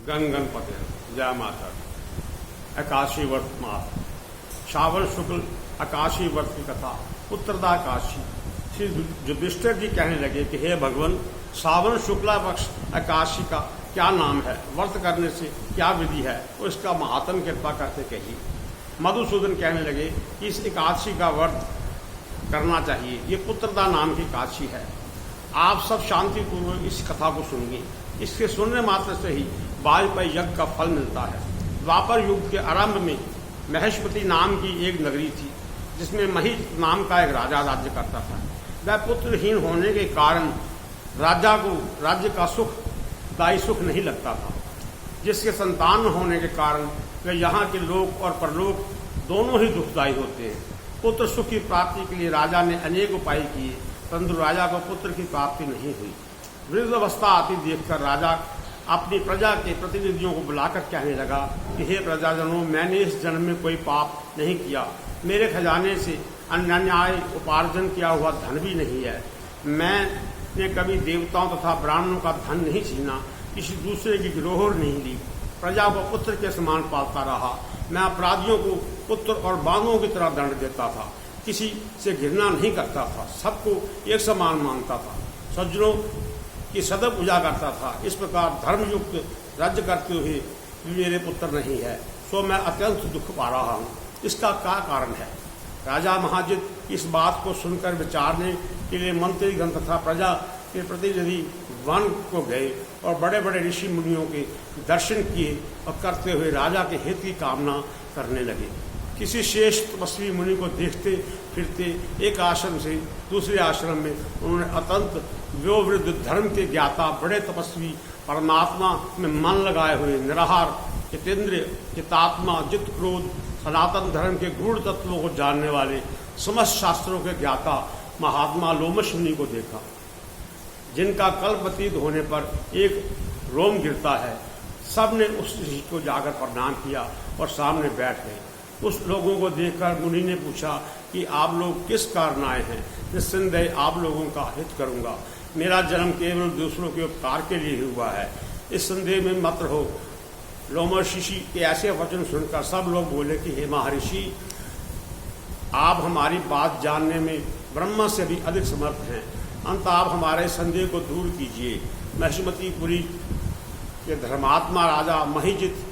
गंगनपते जय माता। एकादशी व्रत मास श्रावण शुक्ल एकादशी व्रत की कथा। उत्तरदा काशी। श्री युधिष्ठिर जी कहने लगे कि हे भगवान, श्रावण शुक्ला पक्ष एकादशी का क्या नाम है, व्रत करने से क्या विधि है, और इसका महात्म कृपा करके कहिए। मधुसूदन कहने लगे कि इस एकादशी का व्रत करना चाहिए। ये पुत्रदा नाम की एकादशी है। आप सब शांतिपूर्वक इस कथा को सुनिए। इसके सुनने मात्र से ही वाजपेयी यज्ञ का फल मिलता है। द्वापर युग के आरंभ में महेशपति नाम की एक नगरी थी, जिसमें महिष नाम का एक राजा राज्य करता था। वह पुत्रहीन होने के कारण राजा को राज्य का सुखदायी सुख नहीं लगता था, जिसके संतान न होने के कारण वे यहाँ के लोक और परलोक दोनों ही दुखदायी होते हैं। पुत्र सुख की प्राप्ति के लिए राजा ने अनेक उपाय किए, परंतु राजा को पुत्र की प्राप्ति नहीं हुई। वृद्ध अवस्था आती देखकर राजा अपनी प्रजा के प्रतिनिधियों को बुलाकर कहने लगा कि हे प्रजाजनों, मैंने इस जन्म में कोई पाप नहीं किया। मेरे खजाने से अन्याय उपार्जन किया हुआ धन भी नहीं है। मैंने कभी देवताओं तथा ब्राह्मणों का धन नहीं छीना, किसी दूसरे की गिरोह नहीं ली। प्रजा को पुत्र के समान पालता रहा। मैं अपराधियों को पुत्र और बांधों की तरह दंड देता था। किसी से घृणा नहीं करता था, सबको एक समान मानता था। सज्जनों की सदैव पूजा करता था। इस प्रकार धर्मयुक्त राज्य करते हुए मेरे पुत्र नहीं है, सो मैं अत्यंत दुख पा रहा हूँ। इसका क्या कारण है? राजा महाजित इस बात को सुनकर विचारने के लिए मंत्रीगण तथा प्रजा के प्रतिनिधि वन को गए और बड़े बड़े ऋषि मुनियों के दर्शन किए और करते हुए राजा के हित की कामना करने लगे। किसी श्रेष्ठ तपस्वी मुनि को देखते फिरते एक आश्रम से दूसरे आश्रम में उन्होंने अत्यंत व्योवृद्ध धर्म के ज्ञाता बड़े तपस्वी, परमात्मा में मन लगाए हुए निराहार चितेंद्रिय चितात्मा जित क्रोध सनातन धर्म के गूढ़ तत्वों को जानने वाले समस्त शास्त्रों के ज्ञाता महात्मा लोमश मुनि को देखा, जिनका कल्प व्यतीत होने पर एक रोम गिरता है। सब ने उस ऋषि को जाकर प्रणाम किया और सामने बैठ गए। उस लोगों को देखकर मुनि ने पूछा कि आप लोग किस कारण आए हैं? निस्संदेह आप लोगों का हित करूंगा। मेरा जन्म केवल दूसरों के उपकार के लिए हुआ है, इस संदेह में मत रहो। लोमश ऋषि के ऐसे वचन सुनकर सब लोग बोले कि हे महर्षि, आप हमारी बात जानने में ब्रह्मा से भी अधिक समर्थ हैं। अंत आप हमारे संदेह को दूर कीजिए। महिषमतीपुरी के धर्मात्मा राजा महिजित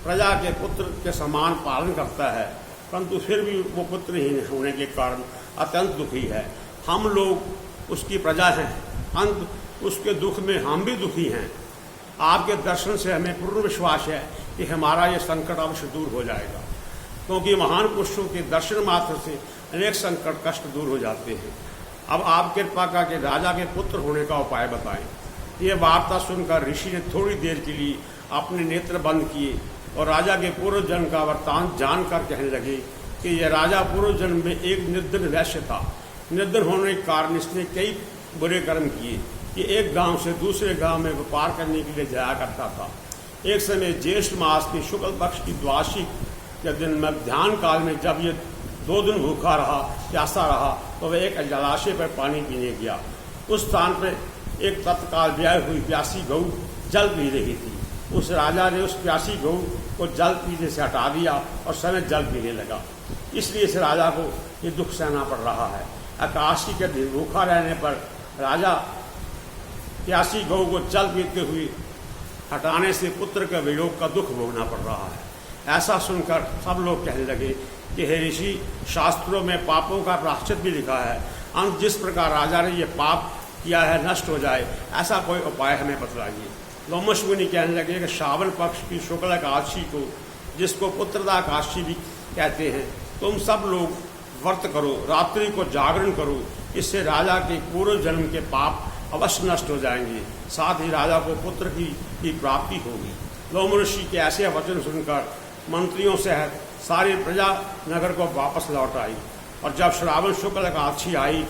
प्रजा के पुत्र के समान पालन करता है, परंतु फिर भी वो पुत्रहीन होने के कारण अत्यंत दुखी है। हम लोग उसकी प्रजा हैं, अंत उसके दुख में हम भी दुखी हैं। आपके दर्शन से हमें पूर्ण विश्वास है कि हमारा ये संकट अवश्य दूर हो जाएगा, क्योंकि महान पुरुषों के दर्शन मात्र से अनेक संकट कष्ट दूर हो जाते हैं। अब आप कृपा करके राजा के पुत्र होने का उपाय बताएं। ये वार्ता सुनकर ऋषि ने थोड़ी देर के लिए अपने नेत्र बंद किए और राजा के पूर्व जन्म का वृत्तांत जानकर कहने लगे कि यह राजा पूर्व जन्म में एक निर्धन वैश्य था। निर्धन होने के कारण इसने कई बुरे कर्म किए कि एक गांव से दूसरे गांव में व्यापार करने के लिए जाया करता था। एक समय ज्येष्ठ मास के शुक्ल पक्ष की द्वादशी के दिन मध्याह्न काल में जब ये 2 दिन भूखा रहा, प्यासा रहा, तो वह एक जलाशय पर पानी पीने गया। उस स्थान पर एक तत्काल ब्याह हुई प्यासी गऊ जल पी रही थी। उस राजा ने उस प्यासी गऊ को जल पीने से हटा दिया और समय जल पीने लगा। इसलिए इस राजा को ये दुख सहना पड़ रहा है। एकादशी के दिन भूखा रहने पर राजा प्यासी गऊ को जल पीते हुए हटाने से पुत्र के वियोग का दुख भोगना पड़ रहा है। ऐसा सुनकर सब लोग कहने लगे कि हे ऋषि, शास्त्रों में पापों का प्रायश्चित भी लिखा है। अंत जिस प्रकार राजा ने ये पाप किया है नष्ट हो जाए, ऐसा कोई उपाय हमें बतलाइए। लोमश मुनि कहने लगे कि श्रावण पक्ष की शुक्ल एकादशी को, जिसको पुत्रदा एकादशी भी कहते हैं, तुम सब लोग व्रत करो, रात्रि को जागरण करो। इससे राजा के पूर्व जन्म के पाप अवश्य नष्ट हो जाएंगे, साथ ही राजा को पुत्र की प्राप्ति होगी। लोम ऋषि के ऐसे वचन सुनकर मंत्रियों सहित सारी प्रजा नगर को वापस लौट आई। और जब श्रावण शुक्ल एकादशी आई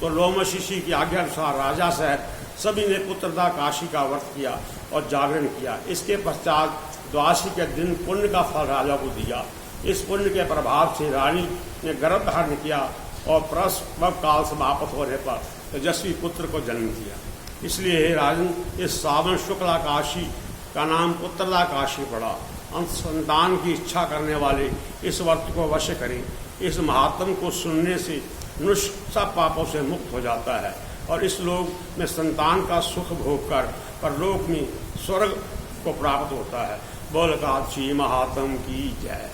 तो लोमश ऋषि की आज्ञा अनुसार राजा सहित सभी ने पुत्रदा एकादशी का व्रत किया और जागरण किया। इसके पश्चात द्वादशी के दिन पुण्य का फल राजा को दिया। इस पुण्य के प्रभाव से रानी ने गर्भ धारण किया और प्रसव काल समाप्त होने पर तेजस्वी पुत्र को जन्म दिया। इसलिए हे राजन, इस श्रावण शुक्ल एकादशी का नाम पुत्रदा काशी पड़ा। अंत संतान की इच्छा करने वाले इस व्रत को अवश्य करें। इस महात्म को सुनने से मनुष्य सब पापों से मुक्त हो जाता है और इस लोक में संतान का सुख भोग कर परलोक में स्वर्ग को प्राप्त होता है। बोल काशी महात्म की जय।